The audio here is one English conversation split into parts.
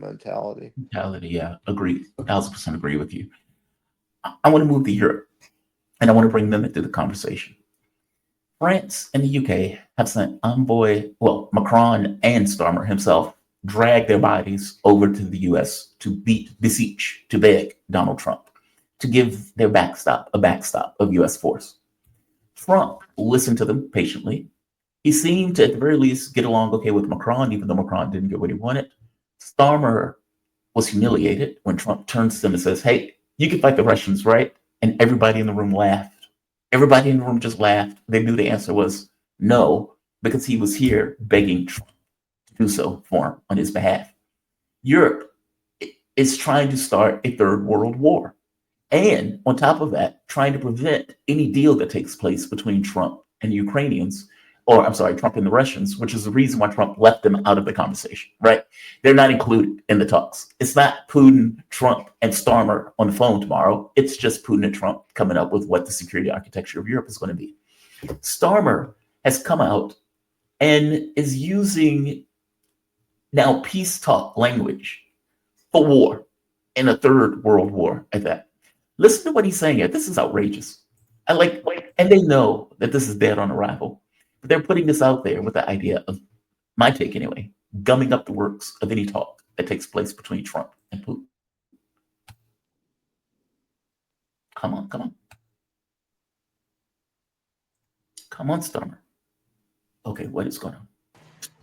mentality. Yeah, agree. 1,000% agree with you. I want to move to Europe, and I want to bring them into the conversation. France and the UK have sent envoy, well, Macron and Starmer himself drag their bodies over to the US to beseech, to beg Donald Trump to give their a backstop of US force. Trump listened to them patiently. He seemed to, at the very least, get along okay with Macron, even though Macron didn't get what he wanted. Starmer was humiliated when Trump turns to them and says, "Hey, you can fight the Russians, right?" And everybody in the room laughed. Everybody in the room just laughed. They knew the answer was no, because he was here begging Trump to do so for him on his behalf. Europe is trying to start a third world war. And on top of that, trying to prevent any deal that takes place between Trump and the Ukrainians, or I'm sorry, Trump and the Russians, which is the reason why Trump left them out of the conversation, right? They're not included in the talks. It's not Putin, Trump, and Starmer on the phone tomorrow. It's just Putin and Trump coming up with what the security architecture of Europe is going to be. Starmer has come out and is using now peace talk language for war in a third world war at that. Listen to what he's saying here. This is outrageous. And they know that this is dead on arrival, but they're putting this out there with the idea of, my take anyway, gumming up the works of any talk that takes place between Trump and Putin. Come on. Come on, Starmer. Okay, what is going on?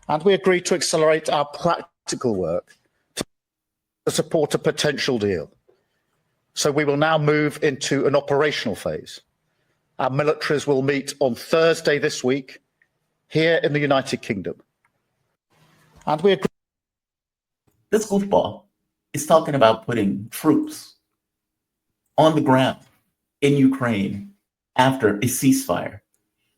And we agreed to accelerate our practical work to support a potential deal. So we will now move into an operational phase. Our militaries will meet on Thursday this week here in the United Kingdom. And we agree. This goofball is talking about putting troops on the ground in Ukraine after a ceasefire.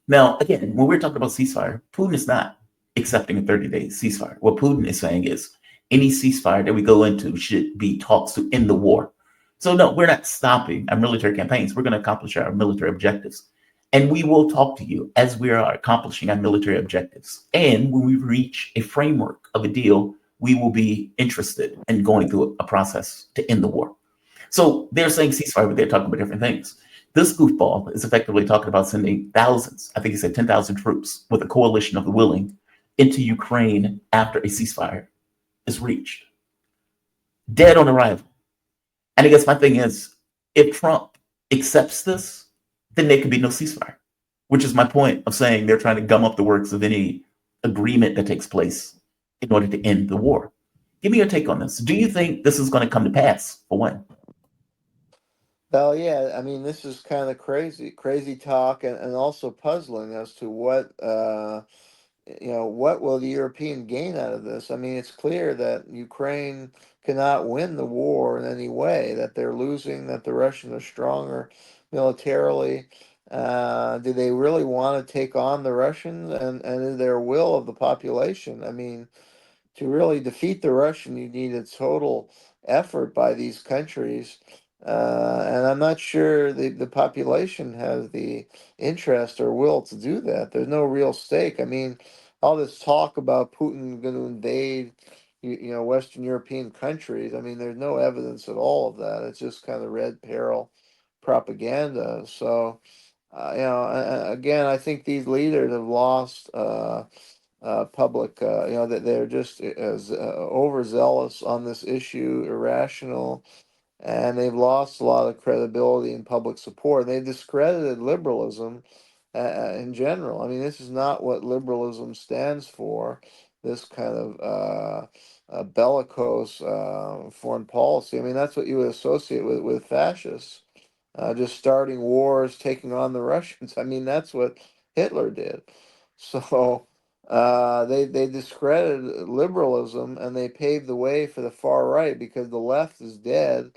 Now, again, when we're talking about ceasefire, Putin is not accepting a 30-day ceasefire. What Putin is saying is any ceasefire that we go into should be talks to end the war. So no, we're not stopping our military campaigns. We're going to accomplish our military objectives. And we will talk to you as we are accomplishing our military objectives. And when we reach a framework of a deal, we will be interested in going through a process to end the war. So they're saying ceasefire, but they're talking about different things. This goofball is effectively talking about sending thousands, I think he said 10,000 troops with a coalition of the willing into Ukraine after a ceasefire is reached. Dead on arrival. And I guess my thing is, if Trump accepts this, then there could be no ceasefire, which is my point of saying they're trying to gum up the works of any agreement that takes place in order to end the war. Give me your take on this. Do you think this is going to come to pass, for one? Well, yeah, I mean, this is kind of crazy talk, and also puzzling as to what, what will the European gain out of this? I mean, it's clear that Ukraine cannot win the war in any way, that they're losing, that the Russians are stronger militarily. Do they really want to take on the Russians? And is there will of the population? I mean, to really defeat the Russian, you need a total effort by these countries. And I'm not sure the population has the interest or will to do that. There's no real stake. I mean, all this talk about Putin going to invade, Western European countries. I mean, there's no evidence at all of that. It's just kind of red peril propaganda. So, again, I think these leaders have lost public, that they're just as overzealous on this issue, irrational, and they've lost a lot of credibility and public support. They've discredited liberalism in general. I mean, this is not what liberalism stands for. This kind of bellicose foreign policy. I mean, that's what you would associate with fascists, just starting wars, taking on the Russians. I mean, that's what Hitler did. So they discredited liberalism, and they paved the way for the far right because the left is dead.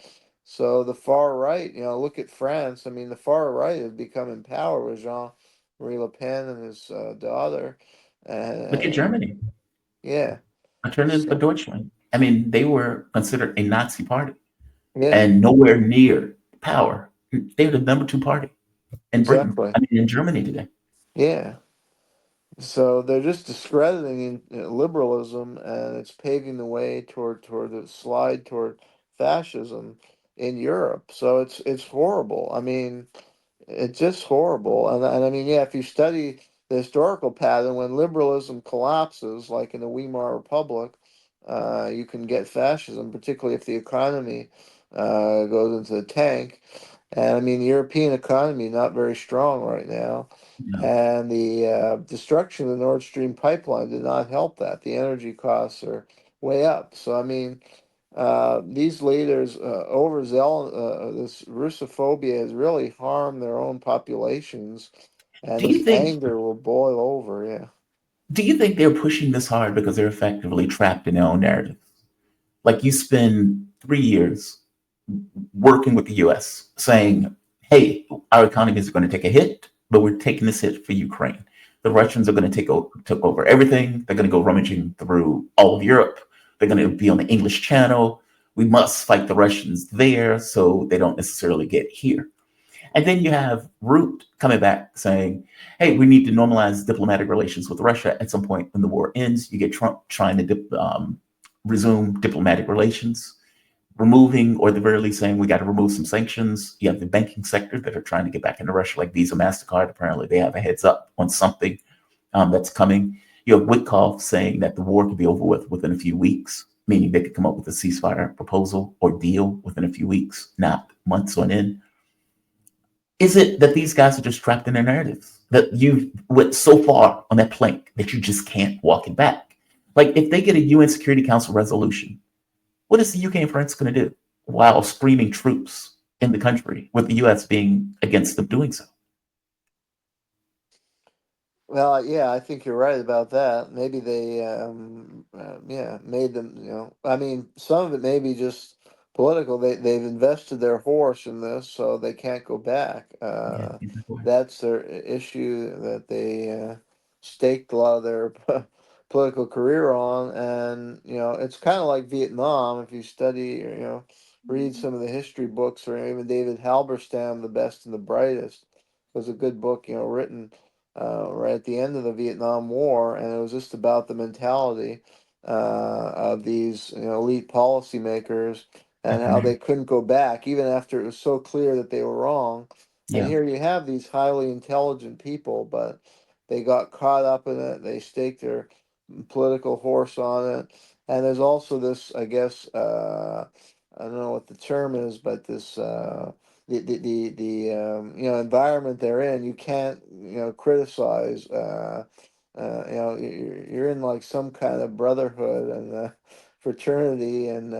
So the far right, look at France. I mean, the far right has become in power with Jean-Marie Le Pen and his daughter. Look at And Germany. yeah, Alternative for so, Deutschland. I mean, they were considered a Nazi party yeah, and nowhere near power. They were the number 2 party in Britain. exactly. I mean, in Germany today. Yeah. So they're just discrediting liberalism, and it's paving the way toward the slide toward fascism in Europe. So it's horrible. I mean, it's just horrible. And I mean, yeah, if you study the historical pattern, when liberalism collapses, like in the Weimar Republic, you can get fascism, particularly if the economy goes into the tank. And I mean, the European economy not very strong right now. No. And the destruction of the Nord Stream pipeline did not help that. The energy costs are way up. So, I mean, these leaders this Russophobia has really harmed their own populations, and Do you this think anger will boil over. Yeah. do you think they're pushing this hard because they're effectively trapped in their own narrative? Like you spend 3 years working with the US saying, hey, our economy is going to take a hit, but we're taking this hit for Ukraine. The Russians are going to take over everything. They're going to go rummaging through all of Europe. They're going to be on the English Channel. We must fight the Russians there so they don't necessarily get here. And then you have Root coming back saying, hey, we need to normalize diplomatic relations with Russia at some point when the war ends. You get Trump trying to resume diplomatic relations, removing, or at the very least saying we got to remove some sanctions. You have the banking sector that are trying to get back into Russia, like Visa, MasterCard. Apparently, they have a heads up on something that's coming. You have Witkoff saying that the war could be over with within a few weeks, meaning they could come up with a ceasefire proposal or deal within a few weeks, not months on end. Is it that these guys are just trapped in their narratives? That you went so far on that plank that you just can't walk it back? Like if they get a UN Security Council resolution, what is the UK and France going to do while screaming troops in the country with the US being against them doing so? Well, yeah, I think you're right about that. Maybe they, yeah, made them. I mean, some of it may be just political. They've invested their horse in this, so they can't go back. Yeah, That's their issue that they staked a lot of their political career on, and it's kind of like Vietnam. If you study, or, read some of the history books, or even David Halberstam, The Best and the Brightest, was a good book, written right at the end of the Vietnam War, and it was just about the mentality of these elite policymakers and how they couldn't go back, even after it was so clear that they were wrong. And yeah, here you have these highly intelligent people, but they got caught up in it. They staked their political horse on it. And there's also this, I guess, I don't know what the term is, but this the environment they're in, you can't criticize. You're in like some kind of brotherhood and fraternity, and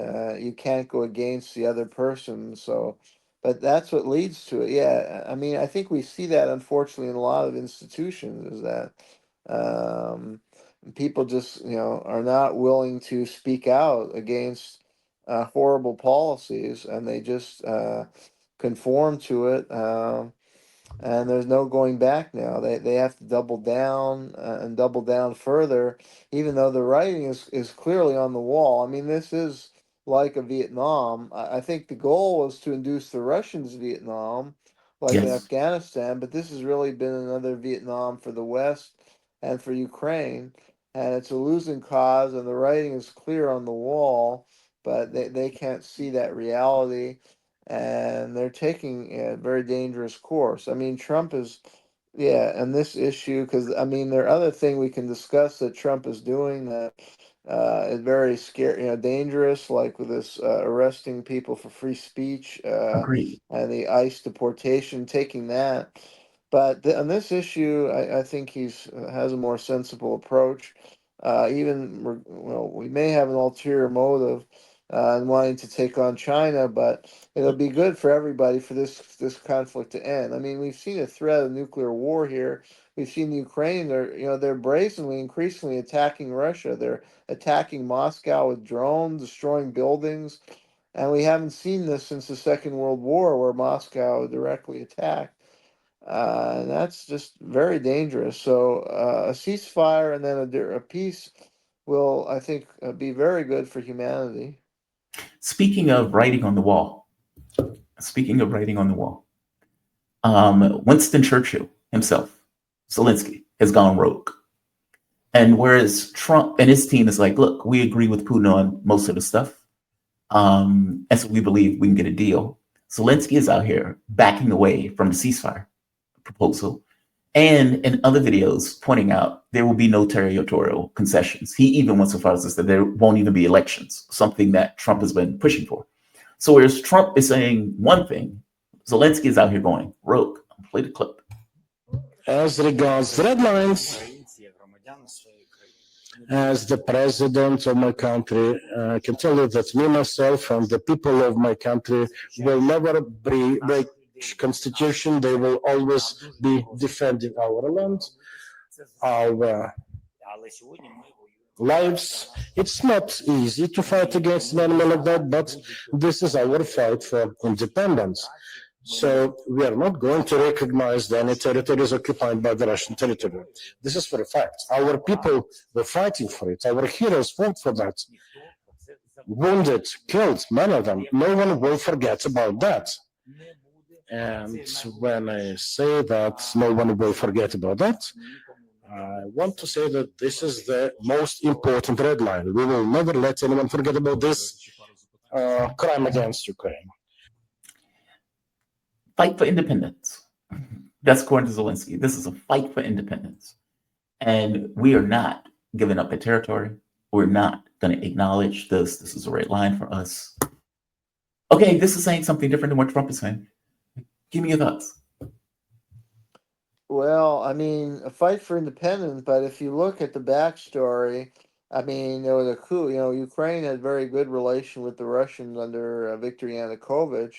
you can't go against the other person. So, but that's what leads to it. Yeah, I mean, I think we see that unfortunately in a lot of institutions is that um, people just are not willing to speak out against horrible policies, and they just conform to it. And there's no going back now. They have to double down and double down further, even though the writing is clearly on the wall. I mean, this is like a Vietnam. I think the goal was to induce the Russians Vietnam, like in yes, Afghanistan, but this has really been another Vietnam for the West and for Ukraine, and it's a losing cause. And the writing is clear on the wall, but they can't see that reality, and they're taking a very dangerous course. I mean, Trump is, yeah, and this issue, because I mean, there are other thing we can discuss that Trump is doing that is very scary, dangerous, like with this arresting people for free speech agreed. and the ICE deportation, taking that. But on this issue, I think he's has a more sensible approach. We may have an ulterior motive in wanting to take on China, but it'll be good for everybody for this conflict to end. I mean, we've seen a threat of nuclear war here. We've seen the Ukraine. They're brazenly, increasingly attacking Russia. They're attacking Moscow with drones, destroying buildings, and we haven't seen this since the Second World War, where Moscow directly attacked. And that's just very dangerous. So a ceasefire and then a peace will, I think, be very good for humanity. Speaking of writing on the wall, speaking of writing on the wall, Winston Churchill himself, Zelensky, has gone rogue. And whereas Trump and his team is like, look, we agree with Putin on most of the stuff. And so we believe we can get a deal. Zelensky is out here backing away from the ceasefire proposal. And in other videos, pointing out there will be no territorial concessions. He even went so far as to say there won't even be elections, something that Trump has been pushing for. So whereas Trump is saying one thing, Zelensky is out here going rogue. I'll play the clip. As regards red lines, as the president of my country, I can tell you that me, myself, and the people of my country will never break constitution. They will always be defending our land, our lives. It's not easy to fight against an enemy like that, but this is our fight for independence. So we are not going to recognize that any territory is occupied by the Russian territory. This is for a fact. Our people were fighting for it. Our heroes fought for that. Wounded, killed, many of them. No one will forget about that. And when I say that no one will forget about that, I want to say that this is the most important red line. We will never let anyone forget about this crime against Ukraine. Fight for independence. That's according to Zelensky. This is a fight for independence. And we are not giving up the territory. We're not going to acknowledge this. This is a red line for us. Okay, this is saying something different than what Trump is saying. Give me your thoughts. Well, I mean, a fight for independence, but if you look at the backstory, I mean, there was a coup. Ukraine had very good relation with the Russians under Viktor Yanukovych.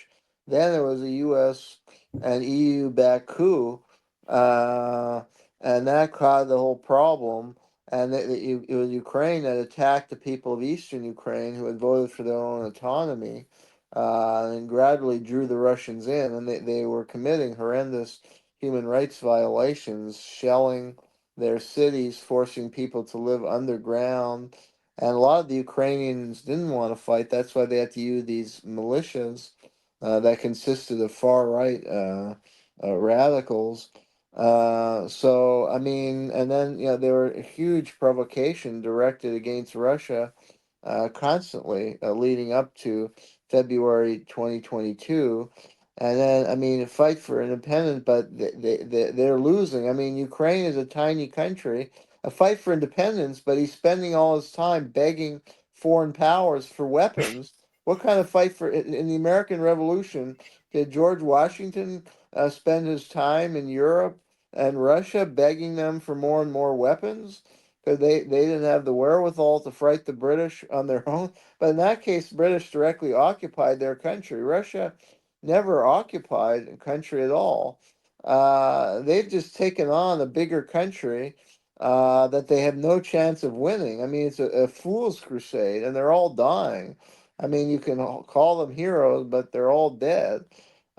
Then there was a U.S. and EU-backed coup, and that caused the whole problem. And it was Ukraine that attacked the people of Eastern Ukraine who had voted for their own autonomy, and gradually drew the Russians in, and they were committing horrendous human rights violations, shelling their cities, forcing people to live underground. And a lot of the Ukrainians didn't want to fight. That's why they had to use these militias that consisted of far right radicals. So, I mean, and then, there were a huge provocation directed against Russia constantly leading up to February 2022. And then, I mean, fight for independence, but they're losing. I mean, Ukraine is a tiny country. A fight for independence, but he's spending all his time begging foreign powers for weapons. What kind of fight for in the American Revolution did George Washington spend his time in Europe and Russia begging them for more and more weapons? Because they didn't have the wherewithal to fight the British on their own. But in that case, British directly occupied their country. Russia never occupied a country at all. They've just taken on a bigger country that they have no chance of winning. I mean, it's a fool's crusade, and they're all dying. I mean, you can call them heroes, but they're all dead.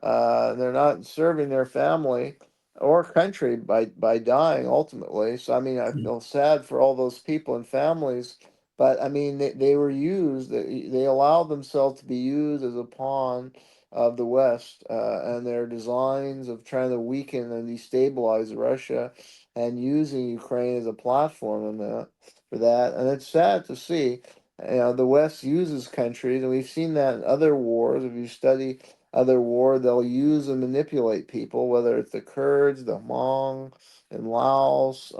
They're not serving their family or country by dying ultimately. So, I mean, I feel sad for all those people and families. But I mean, they were used. They allowed themselves to be used as a pawn of the West and their designs of trying to weaken and destabilize Russia and using Ukraine as a platform for that. And it's sad to see. The West uses countries, and we've seen that in other wars. If you study other war, they'll use and manipulate people, whether it's the Kurds, the Hmong in Laos.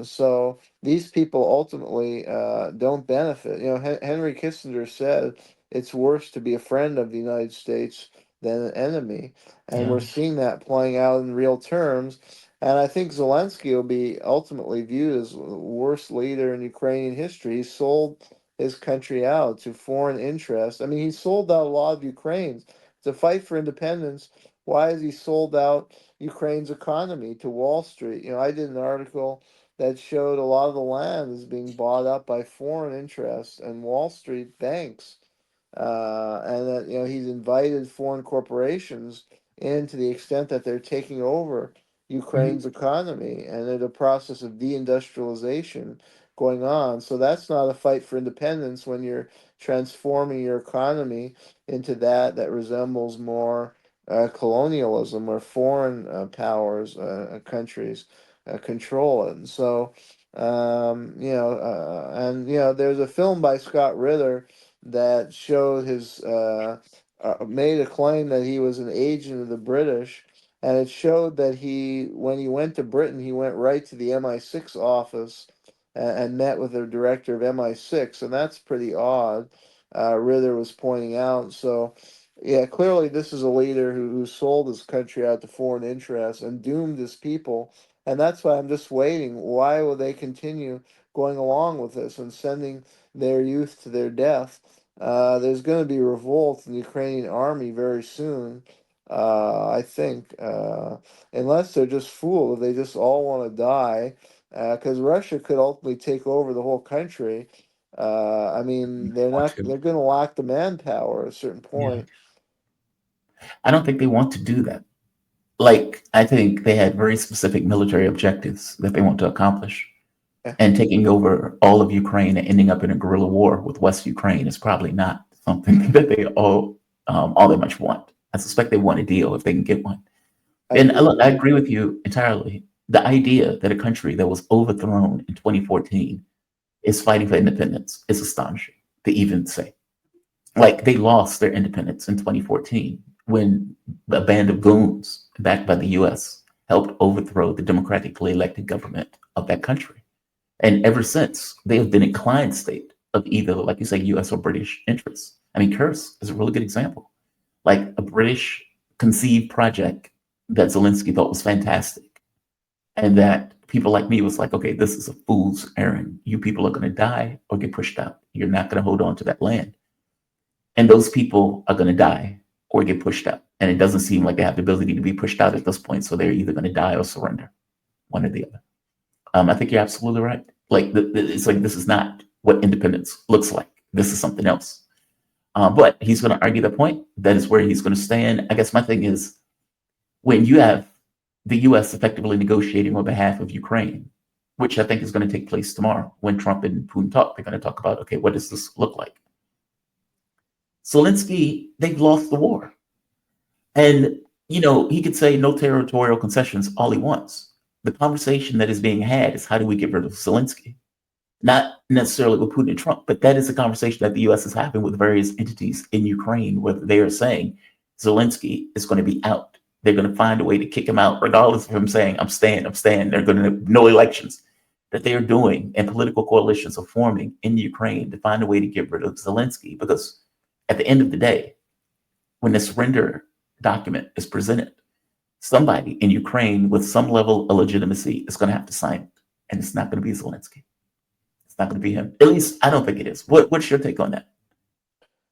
So these people ultimately don't benefit. Henry Kissinger said it's worse to be a friend of the United States than an enemy. And Yeah. we're seeing that playing out in real terms. And I think Zelensky will be ultimately viewed as the worst leader in Ukrainian history. He sold his country out to foreign interests. I mean, he sold out a lot of Ukraine's. To fight for independence, why has he sold out Ukraine's economy to Wall Street? I did an article that showed a lot of the land is being bought up by foreign interests and Wall Street banks, and that he's invited foreign corporations in to the extent that they're taking over Ukraine's economy, and there's a process of deindustrialization going on. So that's not a fight for independence when you're transforming your economy into that resembles more colonialism or foreign powers countries control it. And so, and there's a film by Scott Ritter that showed his made a claim that he was an agent of the British, and it showed that when he went to Britain, he went right to the MI6 office and met with the director of MI6, and that's pretty odd. Ritter was pointing out. So, yeah, clearly this is a leader who sold his country out to foreign interests and doomed his people. And that's why I'm just waiting. Why will they continue going along with this and sending their youth to their death? There's going to be revolt in the Ukrainian army very soon, I think, unless they're just fooled, if they just all want to die, because Russia could ultimately take over the whole country. I mean, Want they're to. going to lack the manpower at a certain Yeah. point. I don't think they want to do that. Like, I think they had very specific military objectives that they want to accomplish. Yeah. And taking over all of Ukraine and ending up in a guerrilla war with West Ukraine is probably not something that they all that much want. I suspect they want a deal if they can get one. I And agree look, with I you. agree with you entirely. The idea that a country that was overthrown in 2014 is fighting for independence is astonishing to even say. Like, they lost their independence in 2014 when a band of goons backed by the US helped overthrow the democratically elected government of that country. And ever since, they have been a client state of either, like you say, US or British interests. I mean, Kursk is a really good example. Like, a British conceived project that Zelensky thought was fantastic, and that people like me was like, okay, this is a fool's errand. You people are going to die or get pushed out. You're not going to hold on to that land. And those people are going to die or get pushed out. And it doesn't seem like they have the ability to be pushed out at this point. So they're either going to die or surrender, one or the other. I think you're absolutely right. Like, it's like, this is not what independence looks like. This is something else. But he's going to argue the point. That is where he's going to stand. I guess my thing is, when you have the US effectively negotiating on behalf of Ukraine, which I think is going to take place tomorrow when Trump and Putin talk, they're going to talk about, okay, what does this look like? Zelensky, they've lost the war. And, he could say no territorial concessions all he wants. The conversation that is being had is, how do we get rid of Zelensky? Not necessarily with Putin and Trump, but that is a conversation that the US is having with various entities in Ukraine, where they are saying Zelensky is going to be out. They're going to find a way to kick him out, regardless of him saying, I'm staying, I'm staying. They're going to, no elections that they are doing, and political coalitions are forming in Ukraine to find a way to get rid of Zelensky. Because at the end of the day, when the surrender document is presented, somebody in Ukraine with some level of legitimacy is going to have to sign it. And it's not going to be Zelensky. It's not going to be him. At least I don't think it is. What's your take on that?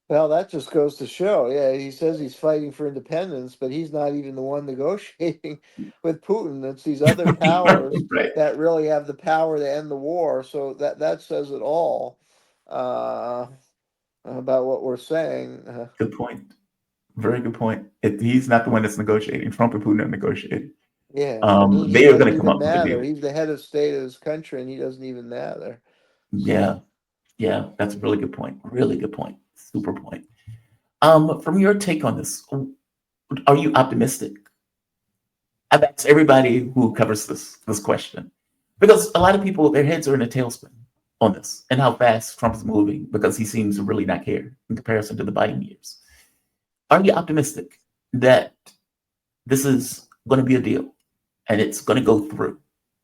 Well, that just goes to show. Yeah, he says he's fighting for independence, but he's not even the one negotiating with Putin. It's these other powers Right. that really have the power to end the war. So that says it all uh, about what we're saying. Good point. Very good point. He's not the one that's negotiating. Trump and Putin are negotiating. Yeah, and he They are going doesn't to come even up with a matter. deal. He's the head of state of his country, and he doesn't even matter. Yeah, So, yeah, that's a really good point. Really good point. Super point. From your take on this, are you optimistic? I've asked everybody who covers this question, because a lot of people, their heads are in a tailspin on this and how fast Trump is moving, because he seems to really not care in comparison to the Biden years. Are you optimistic that this is going to be a deal, and it's going to go through,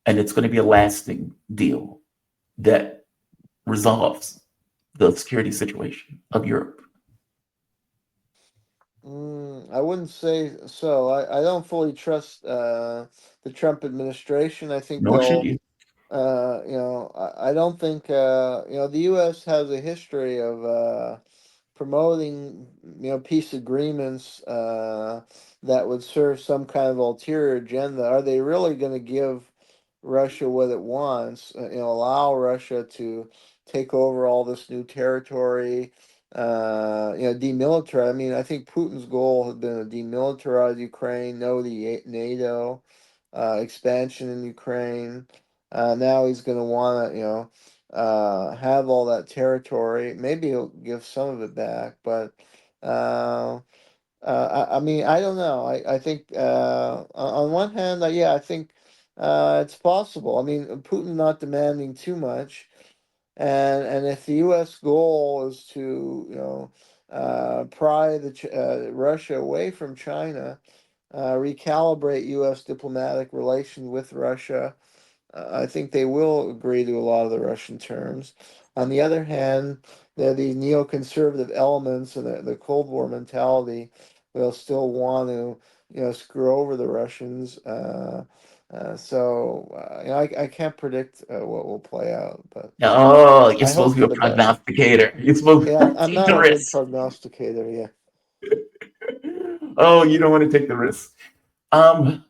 and it's going to be a lasting deal that resolves the security situation of Europe? I wouldn't say so. I don't fully trust the Trump administration. I think Nor should they'll you. I don't think the U.S. has a history of promoting peace agreements that would serve some kind of ulterior agenda. Are they really going to give Russia what it wants? Allow Russia to take over all this new territory. Demilitarize. I mean, I think Putin's goal has been to demilitarize Ukraine, no the NATO expansion in Ukraine. Now he's going to want to, have all that territory. Maybe he'll give some of it back, but uh, I mean, I don't know. I think on one hand, yeah, I think It's possible. I mean, Putin not demanding too much, and if the U.S. goal is to, pry Russia away from China, recalibrate U.S. diplomatic relations with Russia, I think they will agree to a lot of the Russian terms. On the other hand, there are these neoconservative elements and the Cold War mentality will still want to, screw over the Russians. I can't predict what will play out, but Oh, you're I supposed hope to be for a the best. prognosticator. You're supposed Yeah, to I'm take the not a good risk. prognosticator. Yeah. Oh, you don't want to take the risk. Um,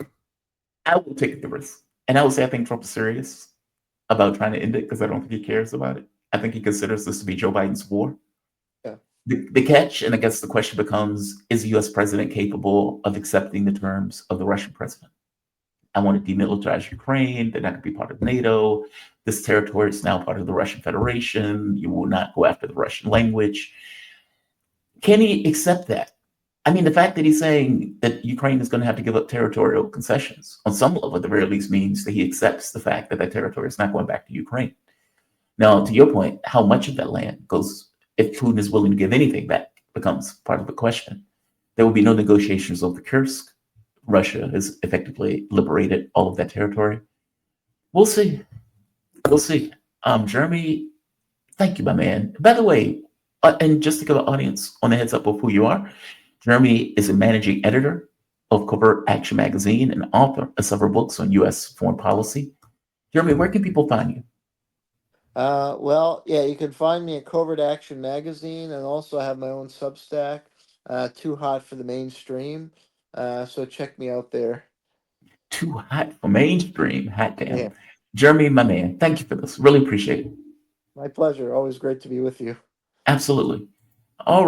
I will take the risk. And I will say I think Trump is serious about trying to end it because I don't think he cares about it. I think he considers this to be Joe Biden's war. Yeah. The catch, and I guess the question becomes, is the US president capable of accepting the terms of the Russian president? I want to demilitarize Ukraine. They're not going to be part of NATO. This territory is now part of the Russian Federation. You will not go after the Russian language. Can he accept that? I mean, the fact that he's saying that Ukraine is going to have to give up territorial concessions on some level, at the very least, means that he accepts the fact that that territory is not going back to Ukraine. Now, to your point, how much of that land goes, if Putin is willing to give anything back, becomes part of the question. There will be no negotiations over Kursk. Russia has effectively liberated all of that territory. We'll see. We'll see. Jeremy, thank you, my man. By the way, and just to give the audience on the heads up of who you are, Jeremy is a managing editor of Covert Action Magazine and author of several books on U.S. foreign policy. Jeremy, where can people find you? You can find me at Covert Action Magazine, and also I have my own Substack, Too Hot for the Mainstream. So check me out there. Too hot for mainstream. Hot damn. Yeah, Jeremy, my man, thank you for this. Really appreciate it. my pleasure. Always great to be with you. Absolutely.